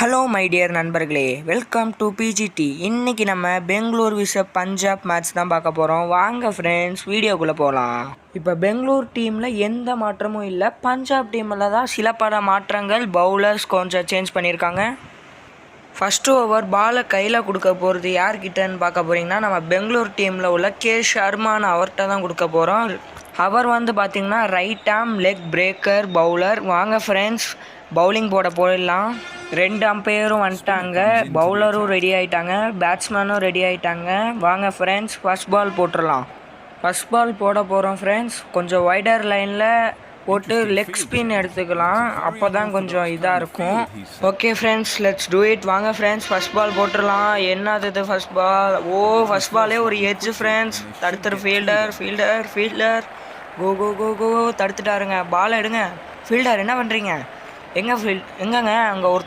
Hello my dear நண்பர்களே, welcome to PGT. இன்றைக்கி நம்ம பெங்களூர் விச பஞ்சாப் மேட்ச் தான் பார்க்க போகிறோம். வாங்க ஃப்ரெண்ட்ஸ், வீடியோக்குள்ளே போகலாம். இப்போ பெங்களூர் டீமில் எந்த மாற்றமும் இல்லை. பஞ்சாப் டீமில் தான் சில பல மாற்றங்கள். பவுலர்ஸ் கொஞ்சம் சேஞ்ச் பண்ணியிருக்காங்க. ஃபஸ்ட்டு ஓவர் பாலை கையில் கொடுக்க போகிறது யார்கிட்டன்னு பார்க்க போகிறீங்கன்னா, நம்ம பெங்களூர் டீமில் உள்ள கே ஷர்மான் அவர்கிட்ட தான் கொடுக்க போகிறோம். அவர் வந்து பார்த்திங்கன்னா right arm leg breaker bowler. வாங்க ஃப்ரெண்ட்ஸ், பவுலிங் போயிடலாம். 2 அம்பையரும் வந்துட்டாங்க, பவுலரும் ரெடி ஆகிட்டாங்க, பேட்ஸ்மேனும் ரெடி ஆகிட்டாங்க. வாங்க ஃப்ரெண்ட்ஸ், ஃபஸ்ட் பால் போட்டுடலாம். ஃபஸ்ட் பால் போட போகிறோம் ஃப்ரெண்ட்ஸ். கொஞ்சம் வைடர் லைனில் போட்டு லெக் ஸ்பின் எடுத்துக்கலாம், அப்போ தான் கொஞ்சம் இதாக இருக்கும். Okay friends, let's do it. வாங்க ஃப்ரெண்ட்ஸ், ஃபஸ்ட் பால் போட்டுடலாம். என்னது ஃபஸ்ட் பால்? ஃபஸ்ட் பாலே ஒரு எட்ஜ் ஃப்ரெண்ட்ஸ். தடுத்துரு ஃபீல்டர் கோ கோ கோ கோ தடுத்துட்டாருங்க. பால் எடுங்க. ஃபீல்டர் என்ன பண்ணுறீங்க? எங்கங்க அங்கே ஒருத்தர்